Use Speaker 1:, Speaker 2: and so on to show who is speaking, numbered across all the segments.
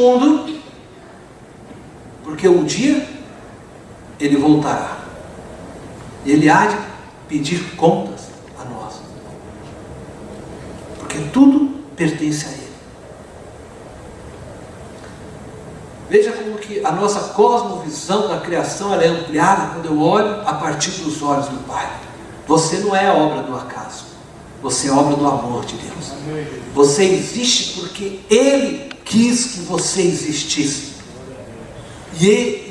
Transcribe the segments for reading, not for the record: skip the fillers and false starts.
Speaker 1: mundo, porque um dia Ele voltará. Ele há de pedir contas a nós, porque tudo pertence a Ele. Veja como que a nossa cosmovisão da criação ela é ampliada quando eu olho a partir dos olhos do Pai. Você não é obra do acaso, você é obra do amor de Deus. Você existe porque Ele quis que você existisse, e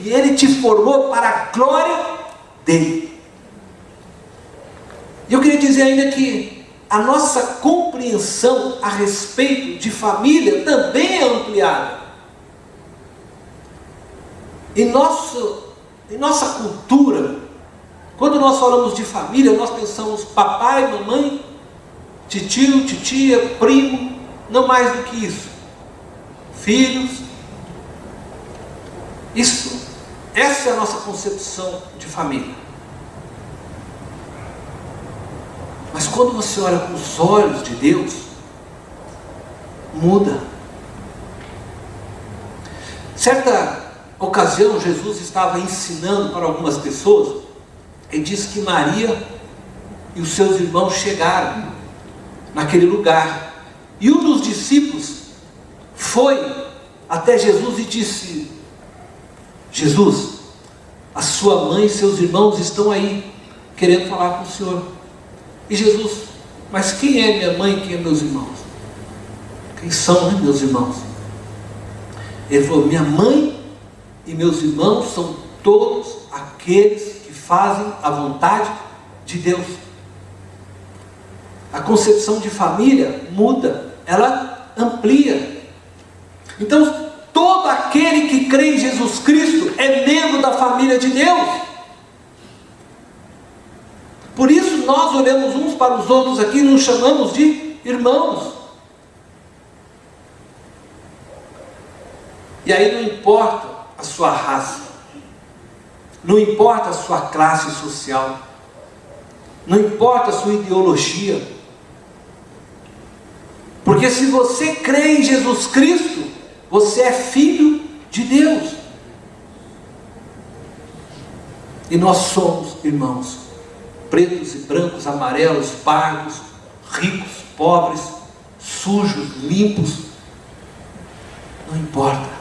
Speaker 1: Ele te formou para a glória dEle. E eu queria dizer ainda que a nossa compreensão a respeito de família também é ampliada. Em nossa cultura, quando nós falamos de família, nós pensamos papai, mamãe, titio, titia, primo, não mais do que isso. Filhos. Essa é a nossa concepção de família. Mas quando você olha com os olhos de Deus, muda. Certa ocasião, Jesus estava ensinando para algumas pessoas, e disse que Maria e os seus irmãos chegaram naquele lugar, e um dos discípulos foi até Jesus e disse: Jesus, a sua mãe e seus irmãos estão aí, querendo falar com o Senhor. E Jesus: mas quem é minha mãe e quem é meus irmãos? Quem são, né, meus irmãos? Ele falou: minha mãe e meus irmãos são todos aqueles que fazem a vontade de Deus. A concepção de família muda, ela amplia. Então, todo aquele que crê em Jesus Cristo é membro da família de Deus. Por isso nós olhamos uns para os outros aqui e nos chamamos de irmãos. E aí não importa a sua raça, não importa a sua classe social, não importa a sua ideologia, porque se você crê em Jesus Cristo, você é filho de Deus. E nós somos irmãos, pretos e brancos, amarelos, pardos, ricos, pobres, sujos, limpos, não importa.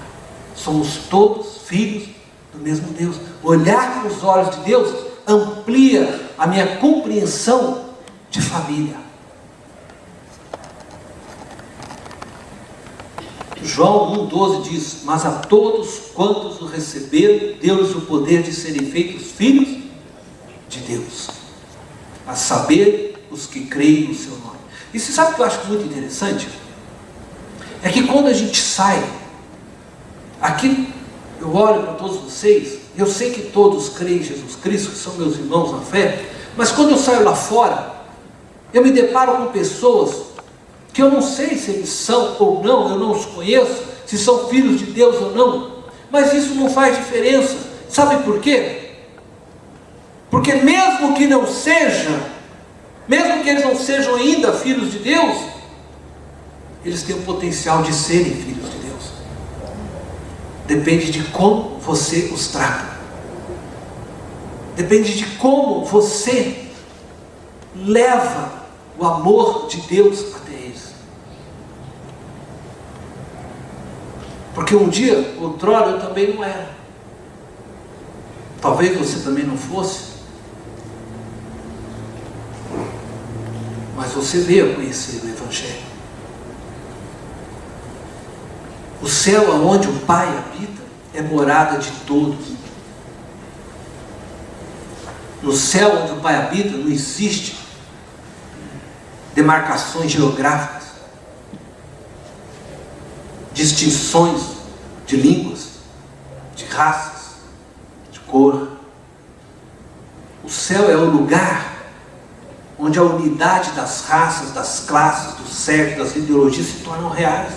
Speaker 1: Somos todos filhos do mesmo Deus. Olhar com os olhos de Deus amplia a minha compreensão de família. João 1,12 diz: mas a todos quantos o receberam, deu-lhes o poder de serem feitos filhos de Deus, a saber, os que creem no seu nome. E você sabe o que eu acho muito interessante? É que quando a gente sai aqui, eu olho para todos vocês, eu sei que todos creem em Jesus Cristo, que são meus irmãos na fé, mas quando eu saio lá fora, eu me deparo com pessoas que eu não sei se eles são ou não, eu não os conheço, se são filhos de Deus ou não, mas isso não faz diferença. Sabe por quê? Porque mesmo que não seja, mesmo que eles não sejam ainda filhos de Deus, eles têm o potencial de serem filhos de Deus. Depende de como você os trata. Depende de como você leva o amor de Deus até eles. Porque um dia, outrora, eu também não era. Talvez você também não fosse. Mas você veio a conhecer o Evangelho. O céu aonde o Pai habita é morada de todos. No céu onde o Pai habita não existe demarcações geográficas, distinções de línguas, de raças, de cor. O céu é o lugar onde a unidade das raças, das classes, dos sexos, das ideologias se tornam reais.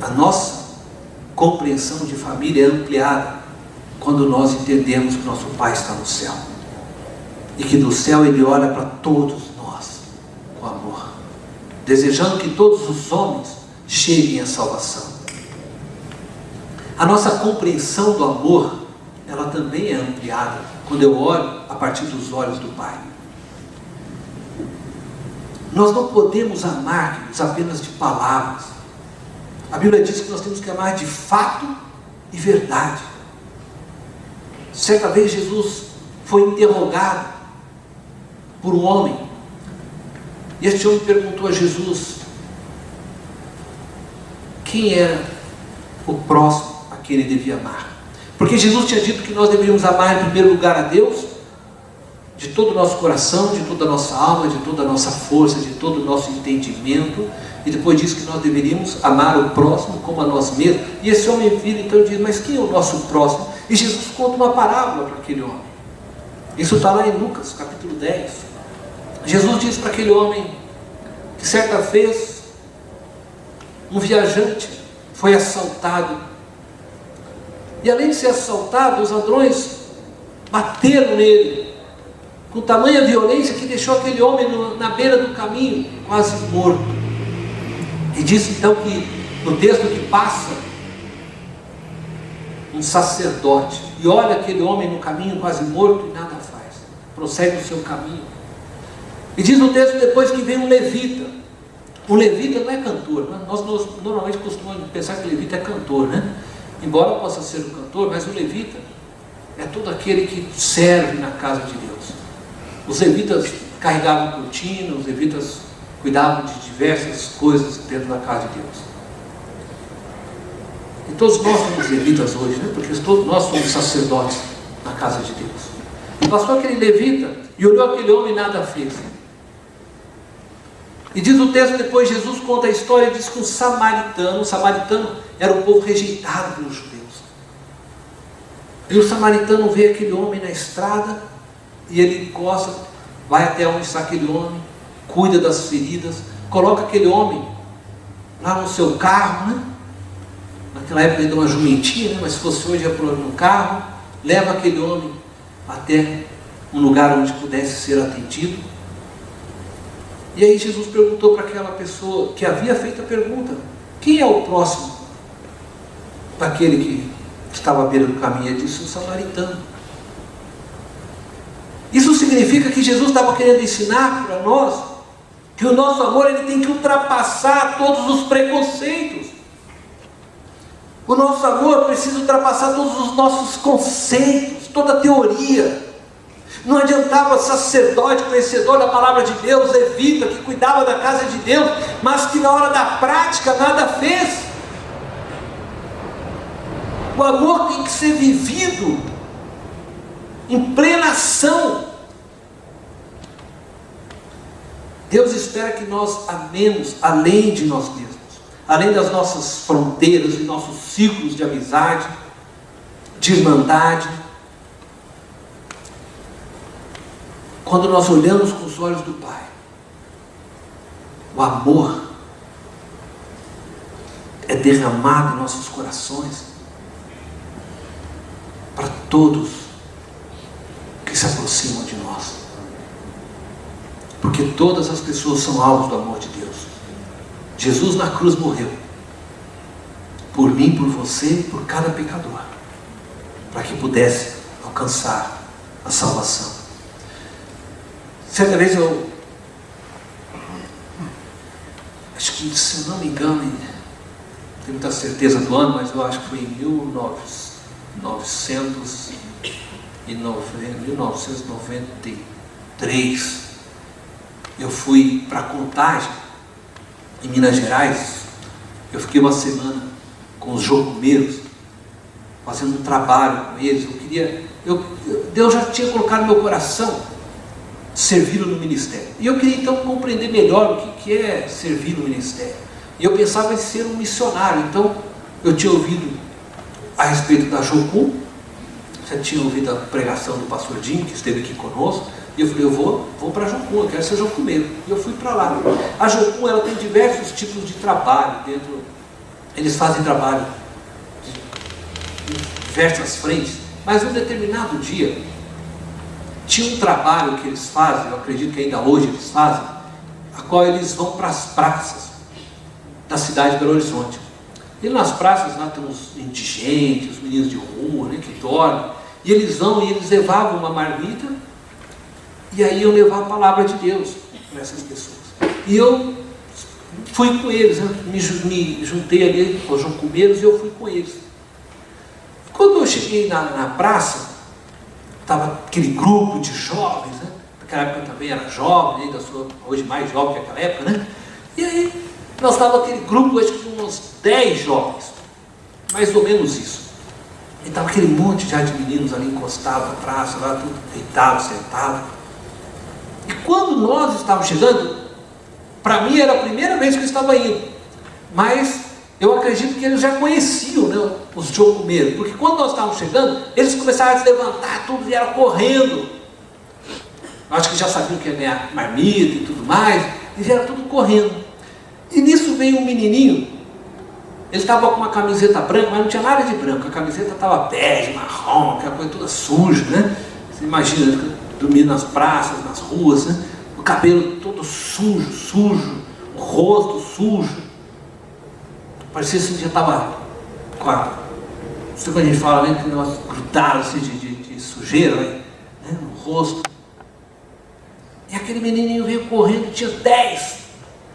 Speaker 1: A nossa compreensão de família é ampliada quando nós entendemos que nosso Pai está no céu e que do céu Ele olha para todos nós com amor. desejando que todos os homens cheguem à salvação. A nossa compreensão do amor, ela também é ampliada quando eu olho a partir dos olhos do Pai. Nós não podemos amar apenas de palavras. A Bíblia diz que nós temos que amar de fato e verdade. Certa vez Jesus foi interrogado por um homem, e este homem perguntou a Jesus quem era o próximo a quem ele devia amar. Porque Jesus tinha dito que nós deveríamos amar em primeiro lugar a Deus, de todo o nosso coração, de toda a nossa alma, de toda a nossa força, de todo o nosso entendimento, e depois disse que nós deveríamos amar o próximo como a nós mesmos. E esse homem vira então e diz, mas quem é o nosso próximo? E Jesus conta uma parábola para aquele homem. Isso está lá em Lucas, capítulo 10. Jesus diz para aquele homem que certa vez um viajante foi assaltado. E além de ser assaltado, os ladrões bateram nele com tamanha violência que deixou aquele homem na beira do caminho, quase morto. E diz então que no texto que passa um sacerdote e olha aquele homem no caminho quase morto e nada faz, prossegue o seu caminho. E diz no texto depois que vem um levita. O levita não é cantor, né? Nós normalmente costumamos pensar que o levita é cantor, né? Embora possa ser um cantor, mas o levita é todo aquele que serve na casa de Deus. Os levitas carregavam cortina, os levitas cuidavam de diversas coisas dentro da casa de Deus. E todos nós somos levitas hoje, né? Porque todos nós somos sacerdotes na casa de Deus. E passou aquele levita e olhou aquele homem e nada fez. E diz o texto, depois Jesus conta a história, diz que o samaritano era um povo rejeitado pelos judeus. E o samaritano vê aquele homem na estrada, e ele encosta, vai até onde está aquele homem, cuida das feridas, coloca aquele homem lá no seu carro, né? Naquela época ainda uma jumentinha, né? Mas se fosse hoje é no carro, leva aquele homem até um lugar onde pudesse ser atendido. E aí Jesus perguntou para aquela pessoa que havia feito a pergunta, quem é o próximo daquele que estava à beira do caminho? Ele disse, o samaritano. Isso significa que Jesus estava querendo ensinar para nós que o nosso amor ele tem que ultrapassar todos os preconceitos. O nosso amor precisa ultrapassar todos os nossos conceitos, toda a teoria. Não adiantava sacerdote, conhecedor da palavra de Deus, levita, que cuidava da casa de Deus, mas que na hora da prática nada fez. O amor tem que ser vivido em plena ação. Deus espera que nós amemos além de nós mesmos, além das nossas fronteiras e nossos ciclos de amizade, de irmandade. Quando nós olhamos com os olhos do Pai, o amor é derramado em nossos corações para todos que se aproximam de nós, porque todas as pessoas são alvos do amor de Deus. Jesus na cruz morreu por mim, por você e por cada pecador, para que pudesse alcançar a salvação. Certa vez eu, acho que se eu não me engano, não tenho muita certeza do ano, mas eu acho que foi em 1993, eu fui para Contagem, em Minas Gerais. Eu fiquei uma semana com os jocumeiros, fazendo um trabalho com eles. Deus já tinha colocado no meu coração servir no ministério. E eu queria então compreender melhor o que é servir no ministério. E eu pensava em ser um missionário. Então eu tinha ouvido a respeito da Jocum, já tinha ouvido a pregação do pastor Dinho, que esteve aqui conosco, e eu falei, eu vou para a Jocum, eu quero ser jocumeiro. E eu fui para lá. A Jocum, ela tem diversos tipos de trabalho dentro. Eles fazem trabalho de diversas frentes, mas um determinado dia tinha um trabalho que eles fazem, eu acredito que ainda hoje eles fazem, a qual eles vão para as praças da cidade de Belo Horizonte. E nas praças lá tem os indigentes, os meninos de rua, né, que dormem, e eles vão e eles levavam uma marmita, e aí eu levava a palavra de Deus para essas pessoas. E eu fui com eles, né, me juntei ali aos joncumeiros e eu fui com eles. Quando eu cheguei na praça, estava aquele grupo de jovens, né? Naquela época eu também era jovem, ainda sou hoje mais jovem que naquela época, né? E aí nós estávamos aquele grupo, acho que uns 10 jovens, mais ou menos isso. E estava aquele monte já de meninos ali encostados na praça, lá tudo deitado, sentado. E quando nós estávamos chegando, para mim era a primeira vez que eu estava indo, mas eu acredito que eles já conheciam, né, os jocumeiros, porque quando nós estávamos chegando, eles começaram a se levantar, tudo vieram correndo. Acho que já sabiam que ia ganhar marmita e tudo mais, e vieram tudo correndo. E nisso veio um menininho, ele estava com uma camiseta branca, mas não tinha nada de branco, a camiseta estava bege, marrom, aquela coisa toda suja, né? Você imagina, dormindo nas praças, nas ruas, né? O cabelo todo sujo, o rosto sujo. Parecia assim que já estava com a... Não sei quando a gente fala, né? Que nós grudaram assim de sujeira, né? No rosto. E aquele menininho veio correndo, tinha 10,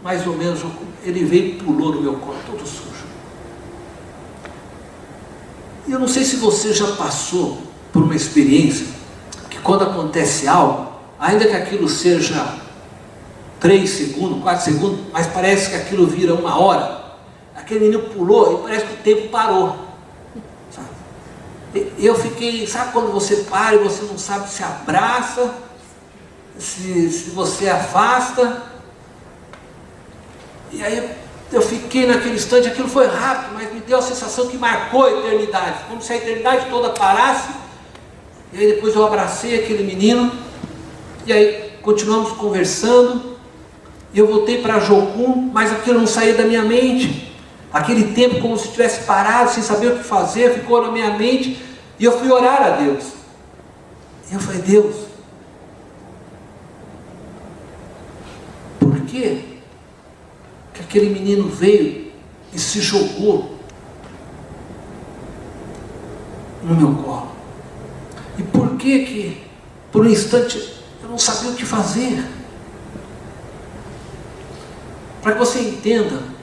Speaker 1: mais ou menos. Ele veio e pulou no meu colo, todo sujo. E eu não sei se você já passou por uma experiência que quando acontece algo, ainda que aquilo seja 3 segundos, 4 segundos, mas parece que aquilo vira 1 hora. Aquele menino pulou e parece que o tempo parou. Sabe? Eu fiquei, sabe quando você para e você não sabe se abraça, se você afasta? E aí eu fiquei naquele instante, aquilo foi rápido, mas me deu a sensação que marcou a eternidade, como se a eternidade toda parasse. E aí depois eu abracei aquele menino, e aí continuamos conversando, e eu voltei para Jocum, mas aquilo não saía da minha mente. Aquele tempo como se tivesse parado, sem saber o que fazer, ficou na minha mente, e eu fui orar a Deus. E eu falei, Deus, por quê que aquele menino veio e se jogou no meu colo? E por que por um instante eu não sabia o que fazer? Para que você entenda,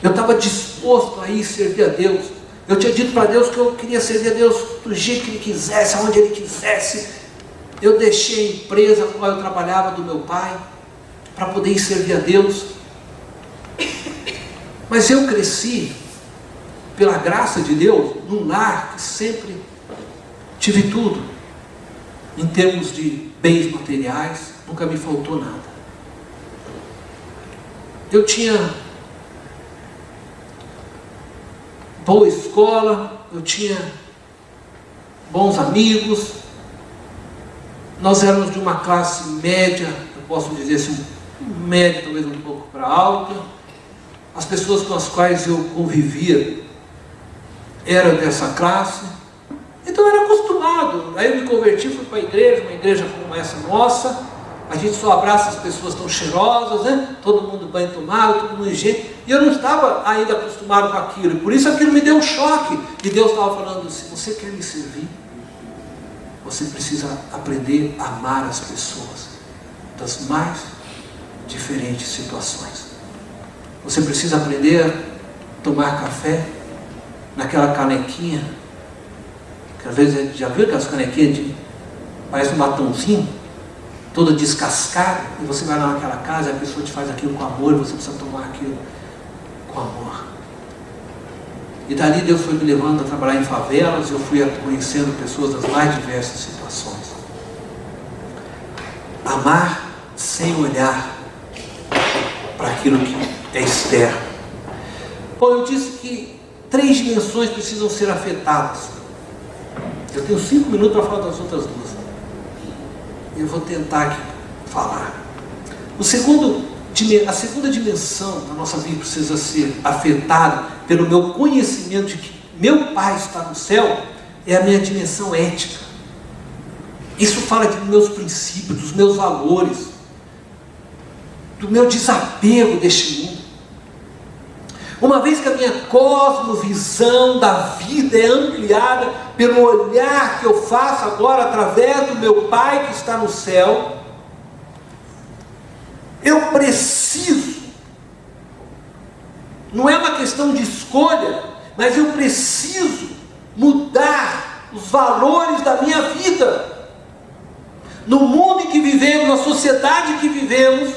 Speaker 1: eu estava disposto a ir servir a Deus. Eu tinha dito para Deus que eu queria servir a Deus do jeito que Ele quisesse, aonde Ele quisesse. Eu deixei a empresa com a qual eu trabalhava do meu pai, para poder ir servir a Deus. Mas eu cresci, pela graça de Deus, num lar que sempre tive tudo. Em termos de bens materiais, nunca me faltou nada. Eu tinha boa escola, eu tinha bons amigos, nós éramos de uma classe média, eu posso dizer assim, média, talvez um pouco para alta. As pessoas com as quais eu convivia eram dessa classe, então eu era acostumado. Aí eu me converti, fui para a igreja, uma igreja como essa nossa, a gente só abraça as pessoas tão cheirosas, né? Todo mundo bem tomado, todo mundo higiênico, e eu não estava ainda acostumado com aquilo, e por isso aquilo me deu um choque. E Deus estava falando, se você quer me servir, você precisa aprender a amar as pessoas das mais diferentes situações. Você precisa aprender a tomar café naquela canequinha, que às vezes, já viu aquelas canequinhas parece um batonzinho, toda descascada, e você vai lá naquela casa, a pessoa te faz aquilo com amor, e você precisa tomar aquilo com amor. E dali Deus foi me levando a trabalhar em favelas, eu fui conhecendo pessoas das mais diversas situações. Amar sem olhar para aquilo que é externo. Bom, eu disse que 3 dimensões precisam ser afetadas. Eu tenho 5 minutos para falar das outras 2. Eu vou tentar aqui falar. A segunda dimensão da nossa vida precisa ser afetada pelo meu conhecimento de que meu Pai está no céu, é a minha dimensão ética. Isso fala de meus princípios, dos meus valores. do meu desapego deste mundo. Uma vez que a minha cosmovisão da vida é ampliada pelo olhar que eu faço agora através do meu Pai que está no céu, eu preciso, não é uma questão de escolha, mas eu preciso mudar os valores da minha vida. No mundo em que vivemos, na sociedade que vivemos,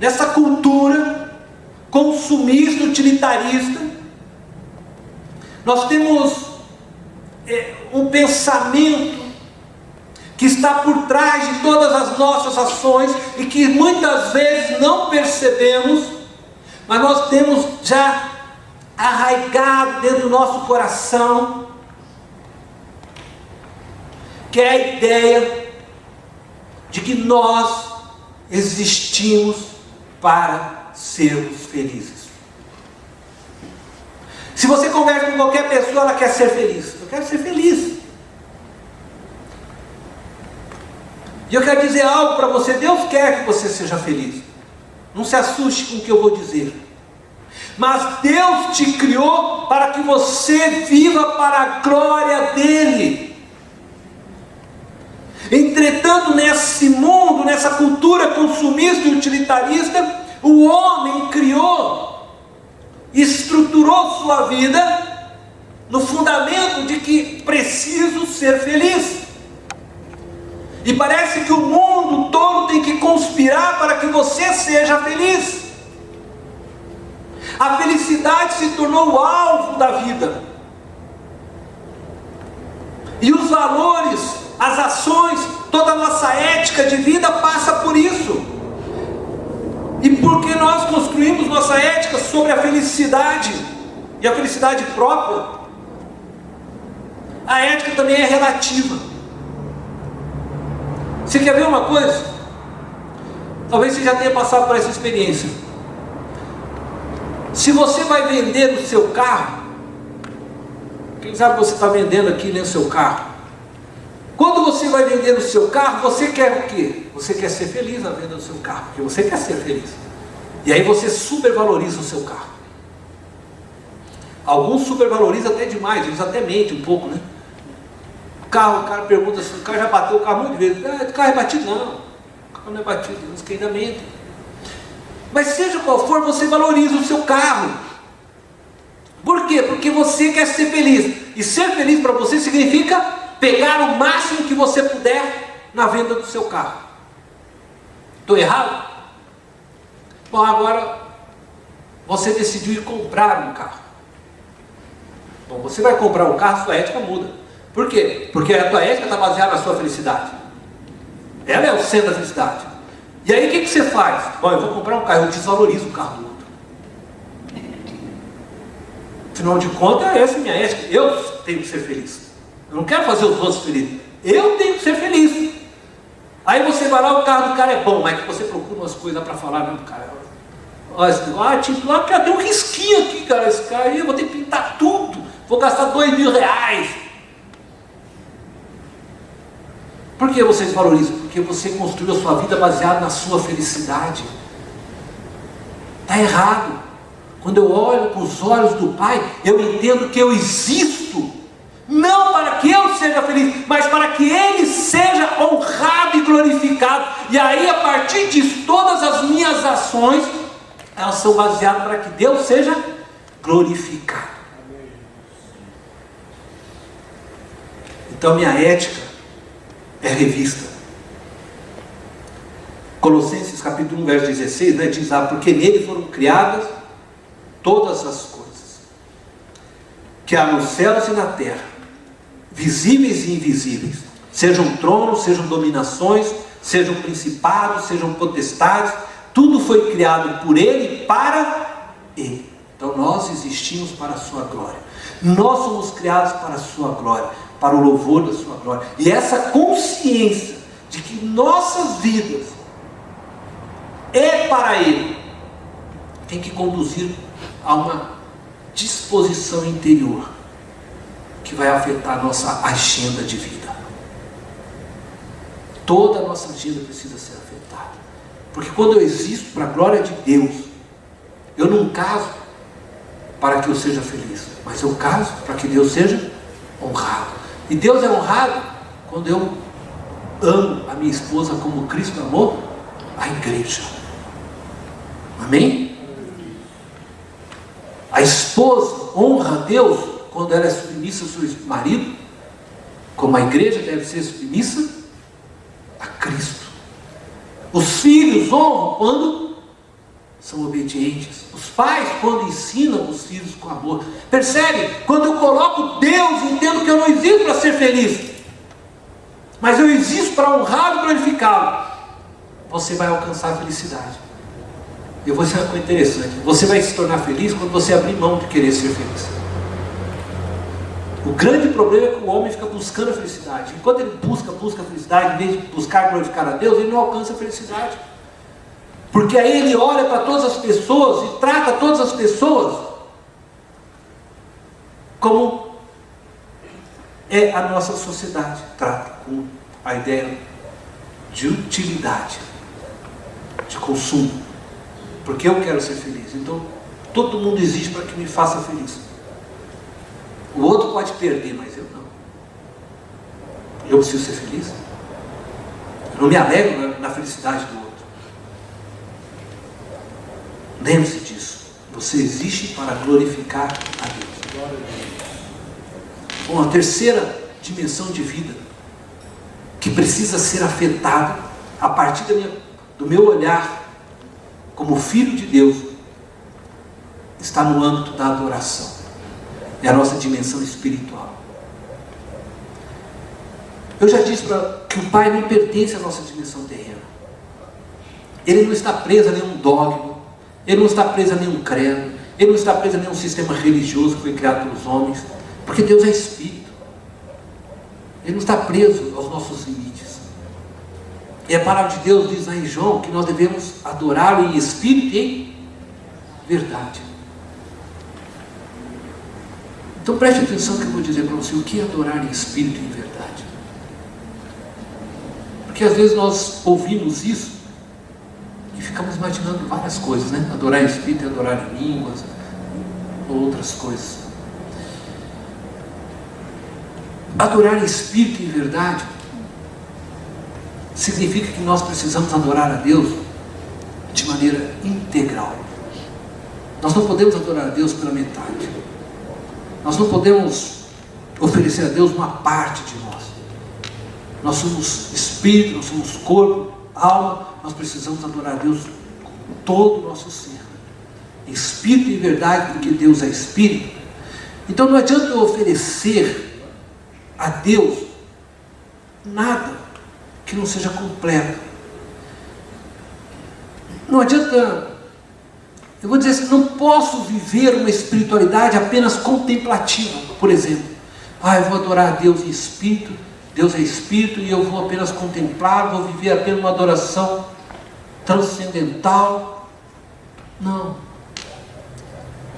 Speaker 1: nessa cultura consumista, utilitarista, nós temos um pensamento que está por trás de todas as nossas ações e que muitas vezes não percebemos, mas nós temos já arraigado dentro do nosso coração, que é a ideia de que nós existimos para sermos felizes. Se você conversa com qualquer pessoa, ela quer ser feliz. Eu quero ser feliz. E eu quero dizer algo para você. Deus quer que você seja feliz. Não se assuste com o que eu vou dizer. Mas Deus te criou para que você viva para a glória dEle. Entretanto, nesse mundo, nessa cultura consumista e utilitarista, o homem criou, estruturou sua vida no fundamento de que preciso ser feliz. E parece que o mundo todo tem que conspirar para que você seja feliz. A felicidade se tornou o alvo da vida. E os valores, as ações, toda a nossa ética de vida passa por isso. E porque nós construímos nossa ética sobre a felicidade e a felicidade própria, a ética também é relativa. Você quer ver uma coisa? Talvez você já tenha passado por essa experiência. Se você vai vender o seu carro, quem sabe você está vendendo aqui, né, o seu carro. Quando você vai vender o seu carro, você quer o quê? Você quer ser feliz na venda do seu carro, porque você quer ser feliz. E aí você supervaloriza o seu carro. Alguns supervalorizam até demais, eles até mentem um pouco, né? O cara pergunta se o cara já bateu o carro muitas vezes. O carro é batido? Não, o carro não é batido, uns que ainda mentem. Mas seja qual for, você valoriza o seu carro. Por quê? Porque você quer ser feliz. E ser feliz para você significa pegar o máximo que você puder na venda do seu carro. Estou errado? Bom, agora você decidiu ir comprar um carro. Bom, você vai comprar um carro, sua ética muda. Por quê? Porque a tua ética está baseada na sua felicidade. Ela é o centro da felicidade. E aí o que você faz? Bom, eu vou comprar um carro, eu desvalorizo o carro do outro. Afinal de contas, essa é a minha ética. Eu tenho que ser feliz. Eu não quero fazer os outros felizes. Eu tenho que ser feliz. Aí você vai lá, o carro do cara é bom, mas que você procura umas coisas para falar, não, cara. Olha, tipo, lá tem um risquinho aqui, cara. Esse cara aí, eu vou ter que pintar tudo. Vou gastar R$2.000. Por que vocês valorizam? Porque você construiu a sua vida baseada na sua felicidade. Está errado. Quando eu olho com os olhos do Pai, eu entendo que eu existo, não para que eu seja feliz, mas para que Ele seja honrado e glorificado. E aí, a partir disso, todas as minhas ações, elas são baseadas para que Deus seja glorificado. Então, minha ética é revista. Colossenses capítulo 1, verso 16, né, diz lá, porque nele foram criadas todas as coisas, que há nos céus e na terra, visíveis e invisíveis, sejam tronos, sejam dominações, sejam principados, sejam potestades, tudo foi criado por Ele e para Ele. Então nós existimos para a sua glória, nós somos criados para a sua glória, para o louvor da sua glória. E essa consciência de que nossas vidas é para Ele, tem que conduzir a uma disposição interior que vai afetar a nossa agenda de vida. Toda a nossa agenda precisa ser afetada. Porque quando eu existo para a glória de Deus, eu não caso para que eu seja feliz, mas eu caso para que Deus seja honrado. E Deus é honrado quando eu amo a minha esposa como Cristo amou a igreja. Amém? A esposa honra a Deus quando ela é submissa ao seu marido, como a igreja deve ser submissa a Cristo. Os filhos honram quando são obedientes. Os pais quando ensinam os filhos com amor. Percebe? Quando eu coloco Deus, entendo que eu não existo para ser feliz, mas eu existo para honrá-lo e glorificá-lo. Você vai alcançar a felicidade. Eu vou dizer uma coisa interessante. Você vai se tornar feliz quando você abrir mão de querer ser feliz. O grande problema é que o homem fica buscando a felicidade. E quando ele busca a felicidade, em vez de buscar glorificar a Deus, ele não alcança a felicidade. Porque aí ele olha para todas as pessoas e trata todas as pessoas como é a nossa sociedade trata, com a ideia de utilidade, de consumo. Porque eu quero ser feliz. Então, todo mundo existe para que me faça feliz. O outro pode perder, mas eu não. Eu preciso ser feliz. Eu não me alegro na felicidade do outro. Lembre-se disso. Você existe para glorificar a Deus. Bom, a terceira dimensão de vida que precisa ser afetada a partir do meu olhar como filho de Deus está no âmbito da adoração. É a nossa dimensão espiritual. Eu já disse que o Pai não pertence à nossa dimensão terrena. Ele não está preso a nenhum dogma, ele não está preso a nenhum credo, ele não está preso a nenhum sistema religioso que foi criado pelos homens, porque Deus é Espírito. Ele não está preso aos nossos limites. E a palavra de Deus diz lá em João que nós devemos adorá-lo em espírito e em verdade. Então preste atenção no que eu vou dizer para você. O que é adorar em espírito e em verdade? Porque às vezes nós ouvimos isso e ficamos imaginando várias coisas, né? Adorar em espírito e adorar em línguas, ou outras coisas. Adorar em espírito e em verdade significa que nós precisamos adorar a Deus de maneira integral. Nós não podemos adorar a Deus pela metade. Nós não podemos oferecer a Deus uma parte de nós. Nós somos espírito, nós somos corpo, alma. Nós precisamos adorar a Deus com todo o nosso ser, em espírito e em verdade, porque Deus é espírito. Então não adianta eu oferecer a Deus nada que não seja completo. Não adianta, eu vou dizer assim, não posso viver uma espiritualidade apenas contemplativa. Por exemplo, eu vou adorar a Deus em espírito, Deus é espírito e eu vou apenas contemplar, vou viver apenas uma adoração transcendental. Não,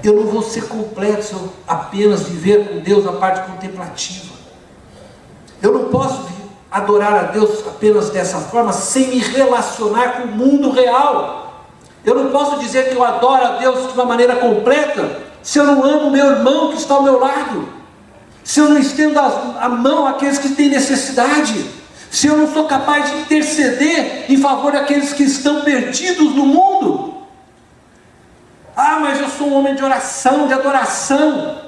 Speaker 1: eu não vou ser completo se eu apenas viver com Deus a parte contemplativa. Eu não posso adorar a Deus apenas dessa forma sem me relacionar com o mundo real. Eu não posso dizer que eu adoro a Deus de uma maneira completa se eu não amo o meu irmão que está ao meu lado, se eu não estendo a mão àqueles que têm necessidade, se eu não sou capaz de interceder em favor daqueles que estão perdidos no mundo. Mas eu sou um homem de oração, de adoração.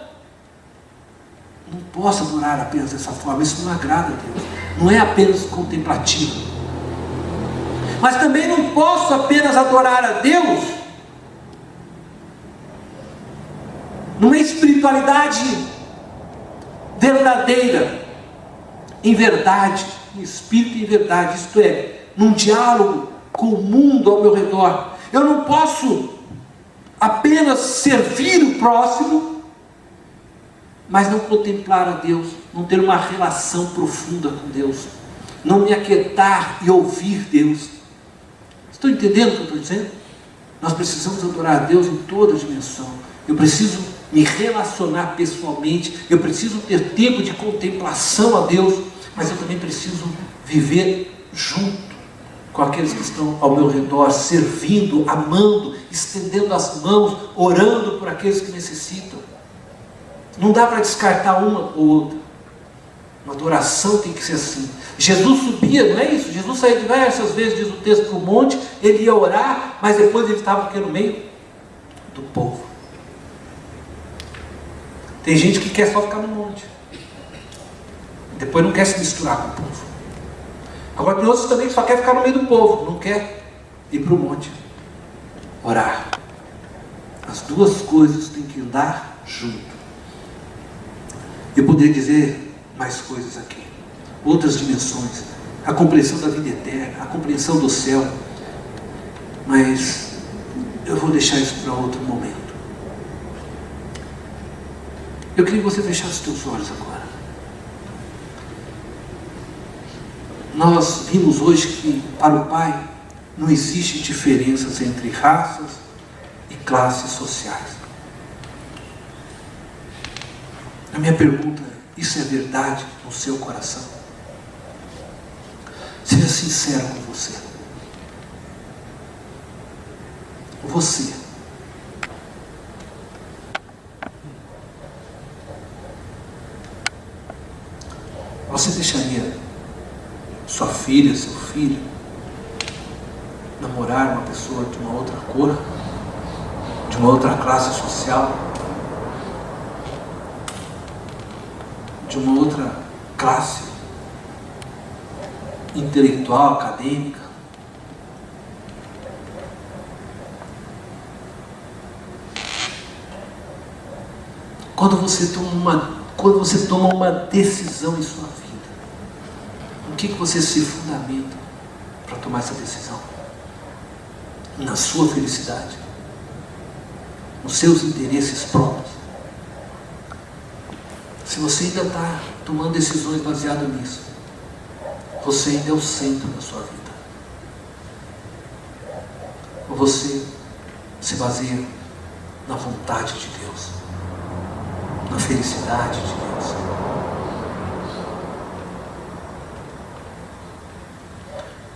Speaker 1: Não posso adorar apenas dessa forma, isso não agrada a Deus. Não é apenas contemplativo. Mas também não posso apenas adorar a Deus numa espiritualidade verdadeira, em verdade, em espírito e em verdade, isto é, num diálogo com o mundo ao meu redor. Eu não posso apenas servir o próximo, mas não contemplar a Deus, não ter uma relação profunda com Deus, não me aquietar e ouvir Deus. Estão entendendo o que eu estou dizendo? Nós precisamos adorar a Deus em toda a dimensão. Eu preciso me relacionar pessoalmente, eu preciso ter tempo de contemplação a Deus, mas eu também preciso viver junto com aqueles que estão ao meu redor, servindo, amando, estendendo as mãos, orando por aqueles que necessitam. Não dá para descartar uma ou outra. Uma adoração tem que ser assim. Jesus subia, não é isso? Jesus saía diversas vezes, diz o texto, para o monte, ele ia orar, mas depois ele estava aqui no meio do povo. Tem gente que quer só ficar no monte, depois não quer se misturar com o povo. Agora tem outros também que só quer ficar no meio do povo, não quer ir para o monte orar. As duas coisas têm que andar junto. Eu poderia dizer mais coisas aqui, outras dimensões, a compreensão da vida eterna, a compreensão do céu, mas eu vou deixar isso para outro momento. Eu queria que você fechasse os teus olhos agora. Nós vimos hoje que para o Pai não existem diferenças entre raças e classes sociais. A minha pergunta é: isso é verdade no seu coração? Seja sincero com você. Você deixaria sua filha, seu filho, namorar uma pessoa de uma outra cor, de uma outra classe social, de uma outra classe intelectual, acadêmica? Quando você toma uma decisão em sua vida, o que você se fundamenta para tomar essa decisão? Na sua felicidade? Nos seus interesses próprios? Se você ainda está tomando decisões baseadas nisso, você ainda é o centro da sua vida. Ou você se baseia na vontade de Deus, na felicidade de Deus?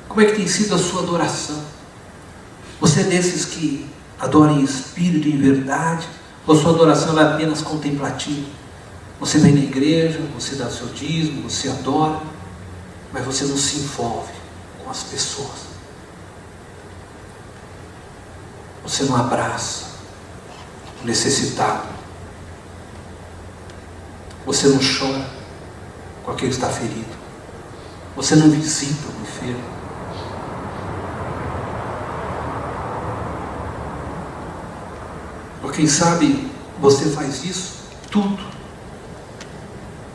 Speaker 1: Como é que tem sido a sua adoração? Você é desses que adoram em espírito e em verdade? Ou sua adoração é apenas contemplativa? Você vem na igreja, você dá seu dízimo, você adora, mas você não se envolve com as pessoas. Você não abraça o necessitado. Você não chora com aquele que está ferido. Você não visita o enfermo. Ou quem sabe você faz isso tudo,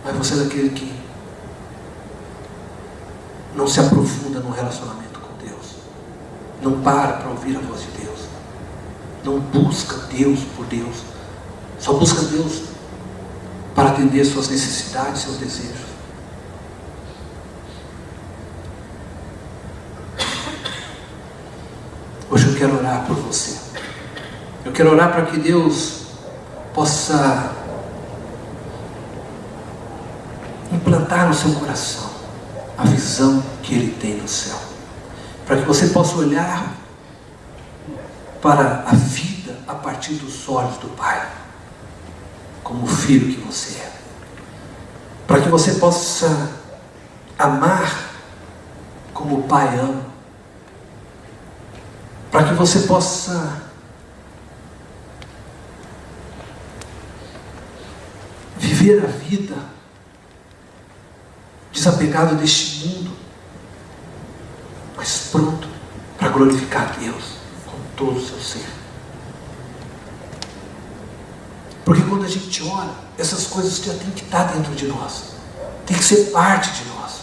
Speaker 1: mas você é daquele que não se aprofunda no relacionamento com Deus, não para ouvir a voz de Deus, não busca Deus por Deus, só busca Deus para atender suas necessidades, seus desejos. Hoje eu quero orar por você. Eu quero orar para que Deus possa implantar no seu coração a visão que Ele tem no céu, para que você possa olhar para a vida a partir dos olhos do Pai, como o filho que você é, para que você possa amar como o Pai ama, para que você possa viver a vida desapegado deste mundo, mas pronto para glorificar a Deus com todo o seu ser. Porque quando a gente ora, essas coisas já tem que estar dentro de nós, tem que ser parte de nós.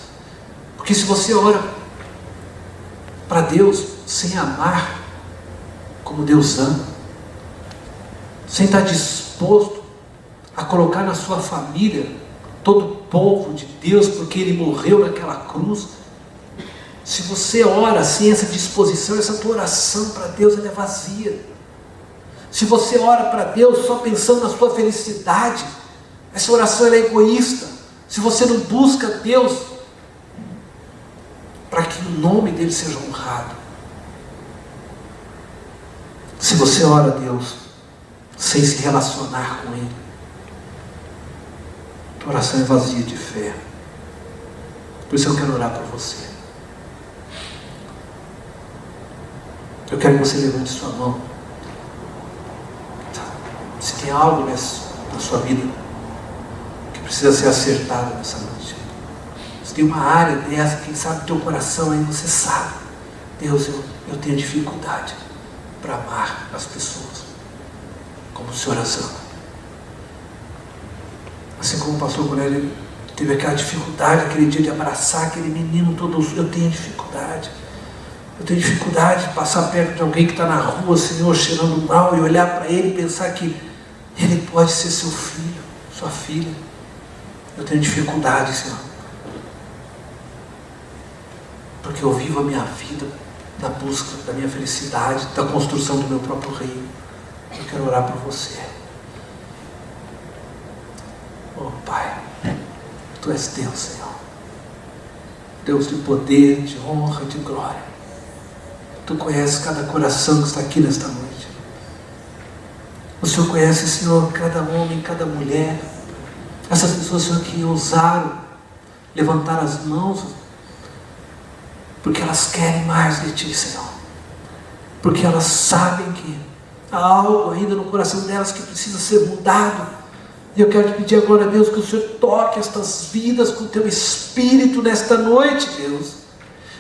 Speaker 1: Porque se você ora para Deus sem amar como Deus ama, sem estar disposto a colocar na sua família todo o povo de Deus, porque Ele morreu naquela cruz, se você ora sem essa disposição, essa tua oração para Deus ela é vazia. Se você ora para Deus só pensando na sua felicidade, essa oração ela é egoísta. Se você não busca Deus para aquilo nome dele seja honrado. Se você ora a Deus sem se relacionar com ele, tua oração é vazia de fé. Por isso eu quero orar por você. Eu quero que você levante sua mão. Se tem algo na sua vida que precisa ser acertado nessa noite, se tem uma área dessa, quem sabe teu coração aí, você sabe, Deus, eu tenho dificuldade para amar as pessoas como o Senhor as ama. Assim como o pastor Cornélio teve aquela dificuldade aquele dia de abraçar aquele menino todo, eu tenho dificuldade. Eu tenho dificuldade de passar perto de alguém que está na rua, Senhor, cheirando mal, e olhar para ele e pensar que ele pode ser seu filho, sua filha. Eu tenho dificuldade, Senhor, porque eu vivo a minha vida na busca da minha felicidade, da construção do meu próprio reino. Eu quero orar por você. Oh Pai, Tu és Deus, Senhor, Deus de poder, de honra, de glória. Tu conheces cada coração que está aqui nesta noite. O Senhor conhece, Senhor, cada homem, cada mulher. Essas pessoas, Senhor, que ousaram levantar as mãos porque elas querem mais de Ti, Senhor. Porque elas sabem que há algo ainda no coração delas que precisa ser mudado. E eu quero te pedir agora, Deus, que o Senhor toque estas vidas com o Teu Espírito nesta noite, Deus.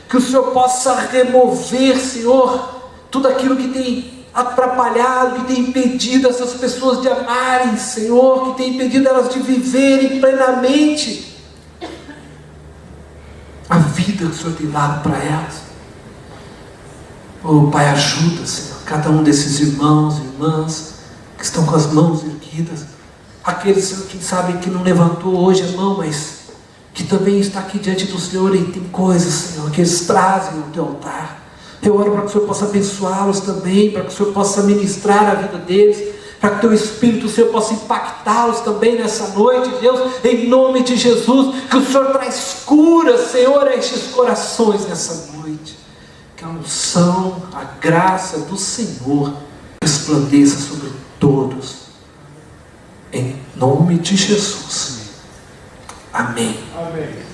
Speaker 1: Que o Senhor possa remover, Senhor, tudo aquilo que tem atrapalhado, que tem impedido essas pessoas de amarem, Senhor, que tem impedido elas de viverem plenamente a vida que o Senhor tem dado para elas. Oh Pai, ajuda, Senhor, cada um desses irmãos e irmãs que estão com as mãos erguidas, aqueles, Senhor, que sabem que não levantou hoje a mão, mas que também está aqui diante do Senhor e tem coisas, Senhor, que eles trazem ao Teu altar. Eu oro para que o Senhor possa abençoá-los também, para que o Senhor possa ministrar a vida deles, para que o Teu Espírito, o Senhor, possa impactá-los também nessa noite, Deus, em nome de Jesus, que o Senhor traz cura, Senhor, a estes corações nessa noite. Que a unção, a graça do Senhor resplandeça sobre todos, em nome de Jesus. Amém.
Speaker 2: Amém.